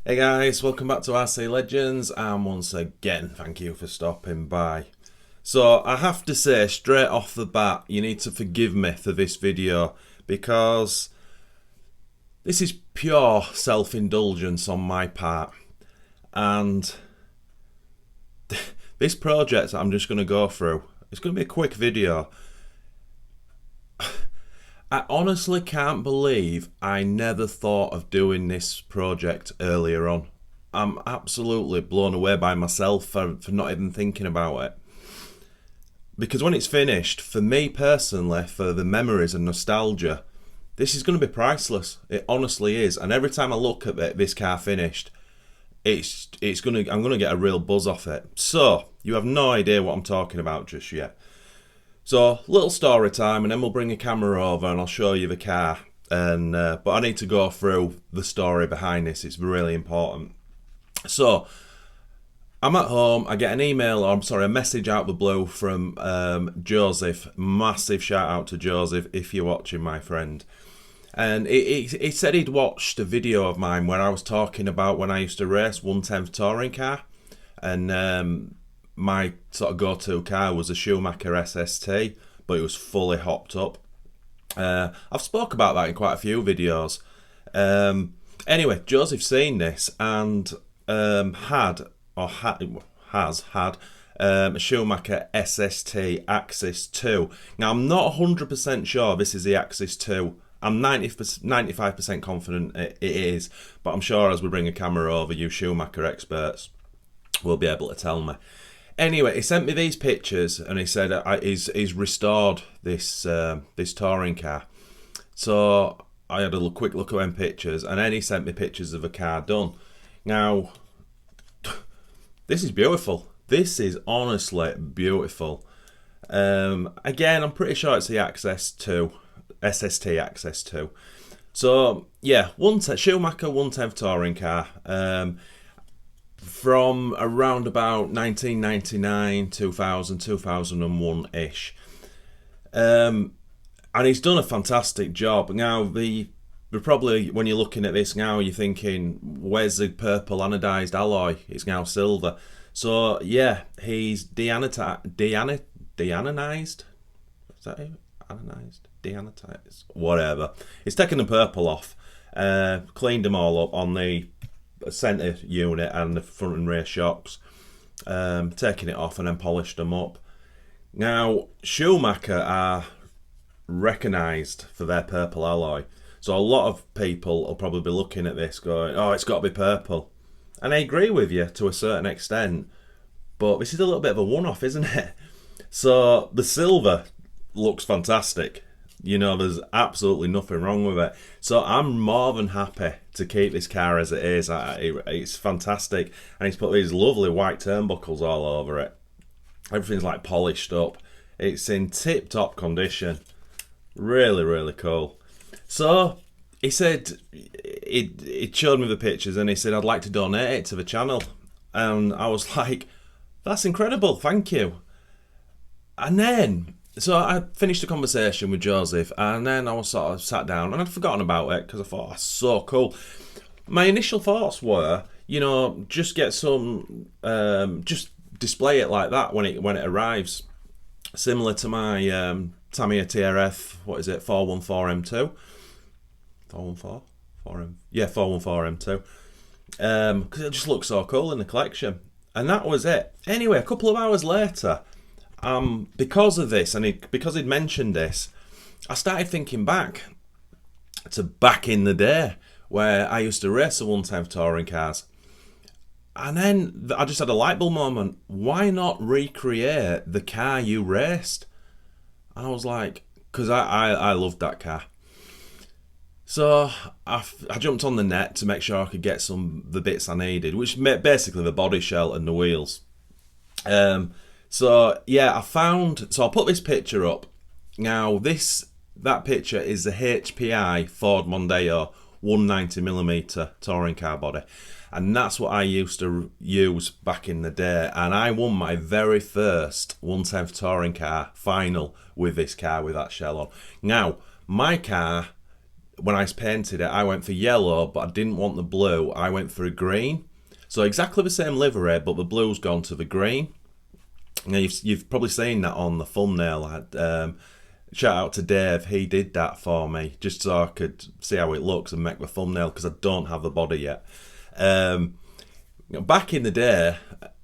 Hey guys, welcome back to RC Legends, and once again, thank you for stopping by. So I have to say straight off the bat, you need to forgive me for this video because this is pure self-indulgence on my part, and this project that I'm just going to go through, it's going to be a quick video. I honestly can't believe I never thought of doing this project earlier on. I'm absolutely blown away by myself for not even thinking about it. Because when it's finished, for me personally, for the memories and nostalgia, this is going to be priceless. It honestly is. And every time I look at it, this car finished, I'm gonna get a real buzz off it. So you have no idea what I'm talking about just yet. So, little story time, and then we'll bring a camera over and I'll show you the car. But I need to go through the story behind this. It's really important. So, I'm at home. I get an email, or I'm sorry, a message out the blue from Joseph. Massive shout out to Joseph if you're watching, my friend. And he said he'd watched a video of mine where I was talking about when I used to race 1/10 touring car, and my sort of go-to car was a Schumacher SST, but it was fully hopped up. I've spoke about that in quite a few videos. Anyway, Joseph's seen this and has had a Schumacher SST Axis 2. Now, I'm not 100% sure this is the Axis 2. I'm 95% confident it is, but I'm sure as we bring a camera over, you Schumacher experts will be able to tell me. Anyway, he sent me these pictures and he said he's restored this touring car. So I had a quick look at them pictures, and then he sent me pictures of a car done. Now, this is beautiful. This is honestly beautiful. Again, I'm pretty sure it's the Access 2, SST Access 2. So yeah, Schumacher 1/10 touring car. From around about 1999, 2000, 2001-ish. And he's done a fantastic job. Now, probably, when you're looking at this now, you're thinking, where's the purple anodized alloy? It's now silver. So, yeah, he's deanodized? Is that it? Anodized? Deanodized? Whatever. He's taken the purple off, cleaned them all up on the centre unit and the front and rear shocks, taking it off and then polished them up. Now, Schumacher are recognised for their purple alloy, so a lot of people will probably be looking at this going, oh, it's got to be purple. And I agree with you to a certain extent, but this is a little bit of a one-off, isn't it? So the silver looks fantastic. You know, there's absolutely nothing wrong with it. So I'm more than happy to keep this car as it is. It's fantastic. And he's put these lovely white turnbuckles all over it. Everything's like polished up. It's in tip-top condition. Really, really cool. So he said, he showed me the pictures and he said, I'd like to donate it to the channel. And I was like, that's incredible, thank you. And then, so I finished the conversation with Joseph, and then I was sort of sat down, and I'd forgotten about it because I thought, that's so cool. My initial thoughts were, you know, just get some, just display it like that when it arrives, similar to my Tamiya TRF. What is it? 414 M2. 414, 4M. Yeah, 414 M2. Because it just looks so cool in the collection, and that was it. Anyway, a couple of hours later, because of this, and because he'd mentioned this, I started thinking back to back in the day where I used to race the 1/10 touring cars. And then I just had a light bulb moment. Why not recreate the car you raced? And I was like, because I loved that car. So I jumped on the net to make sure I could get the bits I needed, which basically the body shell and the wheels. So yeah, so I'll put this picture up. Now that picture is the HPI Ford Mondeo 190mm touring car body, and that's what I used to use back in the day, and I won my very first 1/10 touring car final with this car with that shell on. Now, my car when I painted it, I went for yellow, but I didn't want the blue. I went for a green. So exactly the same livery, but the blue's gone to the green. Now you've probably seen that on the thumbnail. Shout out to Dave, he did that for me, just so I could see how it looks and make the thumbnail, because I don't have the body yet. Back in the day,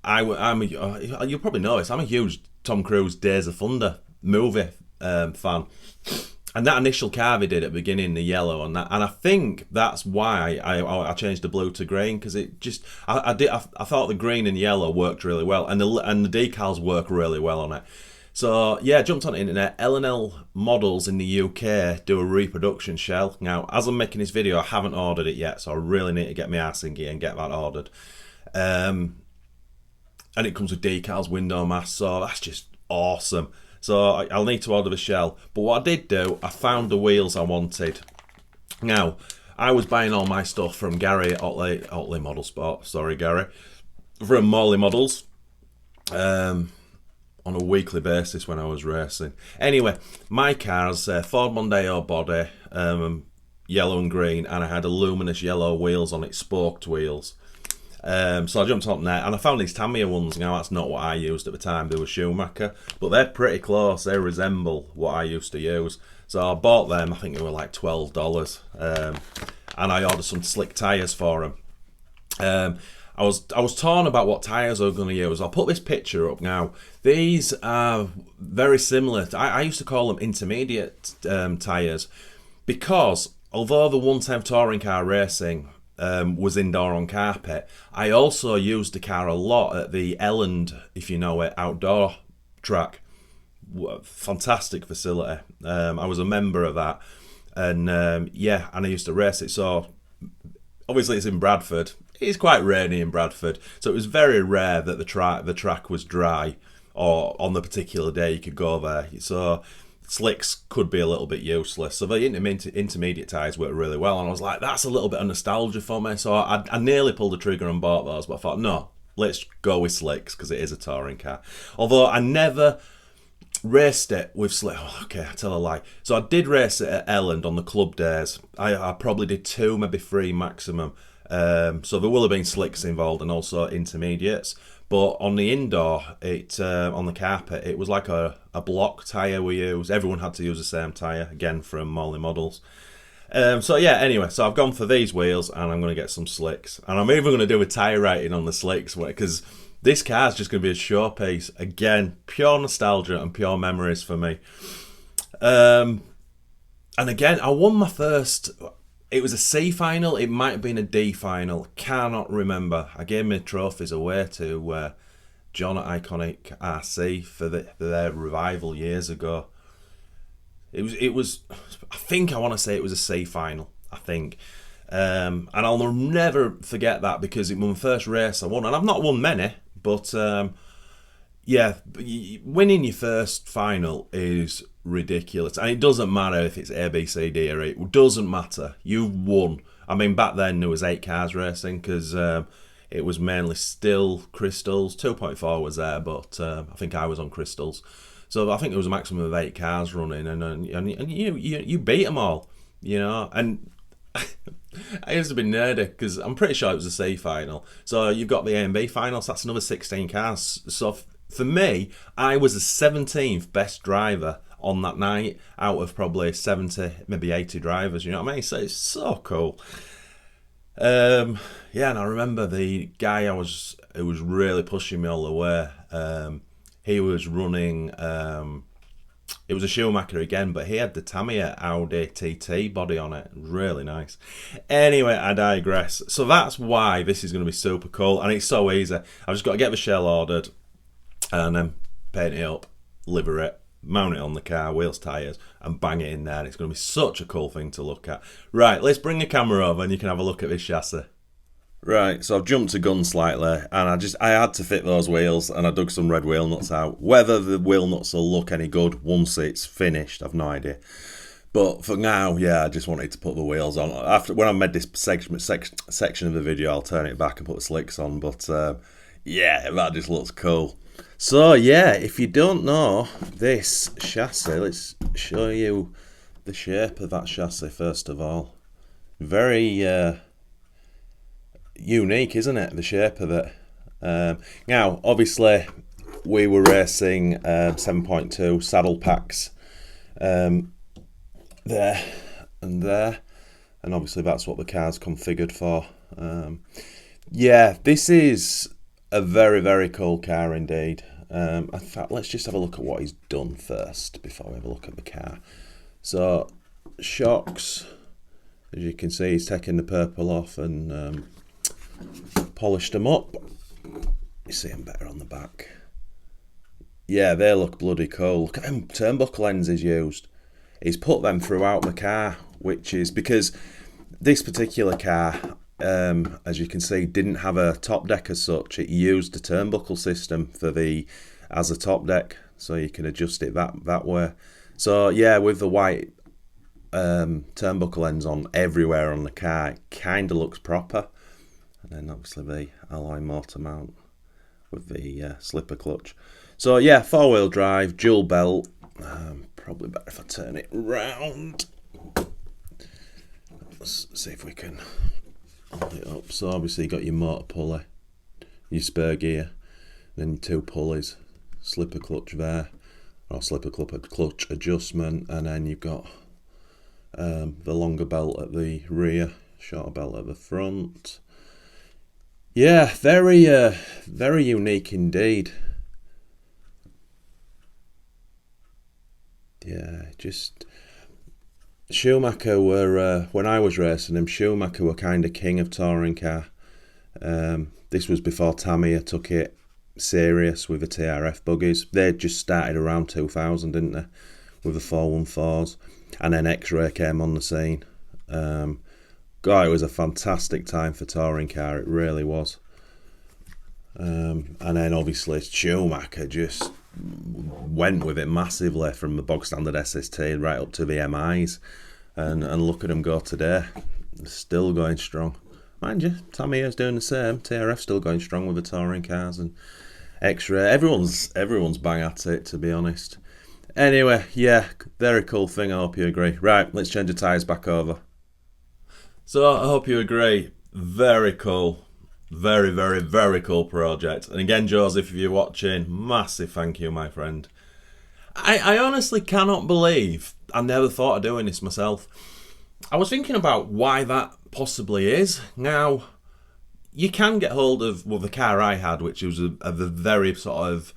you'll probably notice, I'm a huge Tom Cruise Days of Thunder movie fan. And that initial carve he did at the beginning, the yellow and that, and I think that's why I changed the blue to green, because it just I thought the green and yellow worked really well, and the decals work really well on it. So yeah, I jumped on the internet. L&L Models in the UK do a reproduction shell. Now, as I'm making this video, I haven't ordered it yet, so I really need to get my ass in gear and get that ordered. And it comes with decals, window masks, so that's just awesome. So I'll need to order the shell. But what I did do, I found the wheels I wanted. Now, I was buying all my stuff from Gary at Otley Motorsport. Sorry, Gary. From Morley Models. On a weekly basis when I was racing. Anyway, my car's Ford Mondeo body, yellow and green, and I had a luminous yellow wheels on it, spoked wheels. So I jumped on there and I found these Tamiya ones. Now that's not what I used at the time, they were Schumacher, but they're pretty close, they resemble what I used to use. So I bought them, I think they were like $12, and I ordered some slick tyres for them. I was torn about what tyres I was going to use. I'll put this picture up now. These are very similar. I used to call them intermediate tyres, because although the 110 touring car racing was indoor on carpet, I also used the car a lot at the Elland, if you know it, outdoor track. Fantastic facility. I was a member of that, and yeah, and I used to race it. So obviously it's in Bradford. It's quite rainy in Bradford, so it was very rare that the track was dry, or on the particular day you could go there. So slicks could be a little bit useless. So the intermediate tyres worked really well, and I was like, that's a little bit of nostalgia for me. So I nearly pulled the trigger and bought those, but I thought, no, let's go with slicks, because it is a touring car. Although I never raced it with slick. Oh, okay, I tell a lie. So I did race it at Elland on the club days. I probably did 2, maybe 3 maximum. So there will have been slicks involved and also intermediates. But on the indoor, on the carpet, it was like a block tyre we used. Everyone had to use the same tyre, again from Morley Models. So yeah, anyway, so I've gone for these wheels and I'm going to get some slicks. And I'm even going to do a tyre rating on the slicks, because this car's just going to be a showpiece. Again, pure nostalgia and pure memories for me. And again, I won my first... It was a C final, it might have been a D final, cannot remember. I gave my trophies away to John at Iconic RC for their revival years ago. It was I think I want to say it was a C final, I think. And I'll never forget that, because it was my first race I won, and I've not won many, but yeah, winning your first final is ridiculous, and it doesn't matter if it's A, B, C, D or E. It doesn't matter, you've won. I mean, back then there was 8 cars racing, because it was mainly still crystals. 2.4 was there, but I think I was on crystals, so I think there was a maximum of 8 cars running, and you beat them all, you know. And I used to be nerdy, because I'm pretty sure it was a C final, so you've got the A and B finals, that's another 16 cars. So for me, I was the 17th best driver on that night out of probably 70, maybe 80 drivers, you know what I mean? So it's so cool. Yeah, and I remember the guy who was really pushing me all the way. He was running, it was a Schumacher again, but he had the Tamiya Audi TT body on it. Really nice. Anyway, I digress. So that's why this is going to be super cool, and it's so easy. I've just got to get the shell ordered, and then paint it up, liver it, mount it on the car, wheels, tyres, and bang it in there. And it's going to be such a cool thing to look at. Right, let's bring the camera over and you can have a look at this chassis. Right, so I've jumped the gun slightly, and I had to fit those wheels, and I dug some red wheel nuts out. Whether the wheel nuts will look any good once it's finished, I've no idea. But for now, yeah, I just wanted to put the wheels on. After, when I made this section of the video, I'll turn it back and put the slicks on. But yeah, that just looks cool. So yeah, if you don't know this chassis, let's show you the shape of that chassis, first of all. Very unique, isn't it? The shape of it. Now, obviously, we were racing 7.2 saddle packs there and there, and obviously that's what the car's configured for. Yeah, this is a very, very cool car indeed. In fact, let's just have a look at what he's done first before we have a look at the car. So, shocks, as you can see, he's taken the purple off and polished them up. You see them better on the back. Yeah, they look bloody cool. Look at them turnbuckle ends he's used. He's put them throughout the car, which is because this particular car, as you can see, didn't have a top deck as such. It used a turnbuckle system as a top deck, so you can adjust it that way. So yeah, with the white turnbuckle ends on everywhere on the car, it kind of looks proper. And then obviously the alloy motor mount with the slipper clutch. So yeah, 4-wheel drive, dual belt. Probably better if I turn it round. Let's see if we can hold it up. So obviously you got your motor pulley, your spur gear, then your 2 pulleys, slipper clutch there, or slipper clutch adjustment, and then you've got the longer belt at the rear, shorter belt at the front. Yeah, very unique indeed. Yeah, just Schumacher were when I was racing him. Schumacher were kind of king of touring car. This was before Tamiya took it serious with the TRF buggies. They just started around 2000, didn't they, with the 414s, and then X-Ray came on the scene. God, it was a fantastic time for touring car. It really was. And then obviously Schumacher just went with it massively from the bog standard SST right up to the MIs, and look at them go today, still going strong. Mind you, Tamiya's doing the same. TRF's still going strong with the touring cars, and X-Ray. Everyone's bang at it, to be honest. Anyway, yeah, very cool thing. I hope you agree. Right, let's change the tyres back over. So I hope you agree. Very cool. Very, very, very cool project. And again, Joseph, if you're watching, massive thank you, my friend. I honestly cannot believe I never thought of doing this myself. I was thinking about why that possibly is. Now, you can get hold of, well, the car I had, which was a very sort of,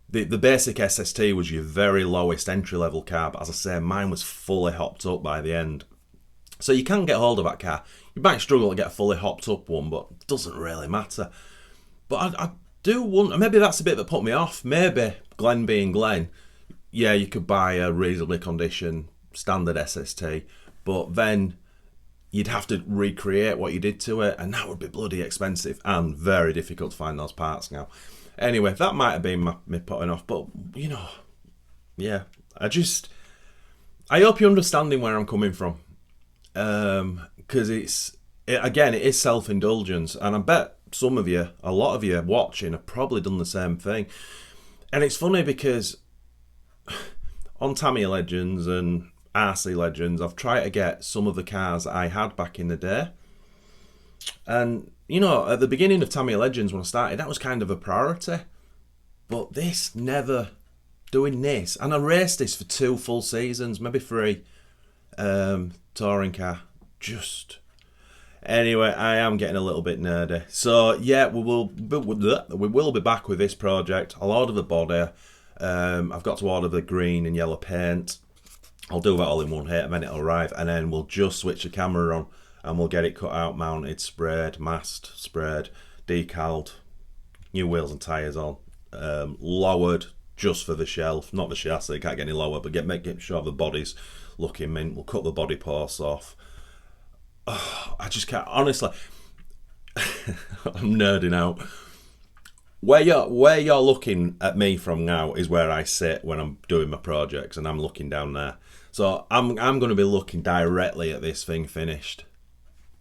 the basic SST was your very lowest entry-level car, but as I say, mine was fully hopped up by the end. So you can get hold of that car. You might struggle to get a fully hopped up one, but it doesn't really matter. But I do wonder, maybe that's a bit that put me off. Maybe, Glen being Glen, yeah, you could buy a reasonably conditioned standard SST, but then you'd have to recreate what you did to it, and that would be bloody expensive and very difficult to find those parts now. Anyway, that might have been me putting off, but, you know, yeah, I hope you're understanding where I'm coming from. Because it is self-indulgence, and I bet a lot of you watching have probably done the same thing. And it's funny because on Tamiya Legends and RC Legends, I've tried to get some of the cars I had back in the day. And, you know, at the beginning of Tamiya Legends when I started, that was kind of a priority. But this, never doing this. And I raced this for 2 full seasons, maybe 3. Touring car, just anyway. I am getting a little bit nerdy, so yeah, we will be back with this project. I'll order the body. I've got to order the green and yellow paint. I'll do that all in one hit, and then it'll arrive, and then we'll just switch the camera on and we'll get it cut out, mounted, sprayed, masked, sprayed, decaled, new wheels and tyres on, lowered just for the shelf, not the chassis. It can't get any lower, but make sure the body's looking mint. We'll cut the body posts off. Oh, I just can't, honestly. I'm nerding out. Where you're looking at me from now is where I sit when I'm doing my projects, and I'm looking down there. So I'm going to be looking directly at this thing finished.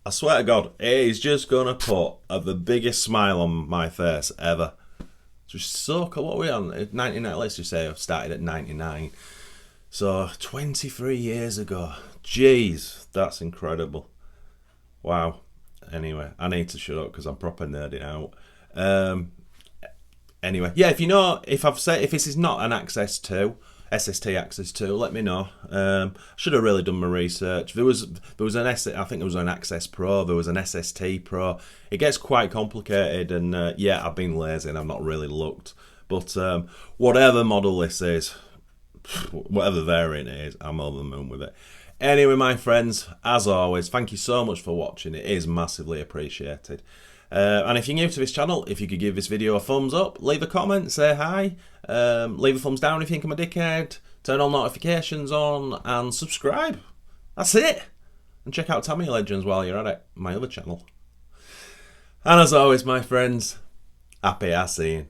I swear to God, it is just going to put the biggest smile on my face ever. It's just so cool. What are we on? 99. Let's just say I've started at 99. So 23 years ago. Jeez, that's incredible. Wow. Anyway, I need to shut up because I'm proper nerding out. Anyway, yeah, if you know, if this is not an Access 2, SST Axis 2, let me know. Should have really done my research. There was an I think there was an Access Pro, there was an SST Pro. It gets quite complicated, and yeah, I've been lazy and I've not really looked. But whatever model this is, whatever variant it is, I'm over the moon with it. Anyway, my friends, as always, thank you so much for watching. It is massively appreciated. And if you're new to this channel, if you could give this video a thumbs up, leave a comment, say hi, leave a thumbs down if you think I'm a dickhead, turn all notifications on, and subscribe. That's it. And check out Tamiya Legends while you're at it, my other channel. And as always, my friends, happy seeing.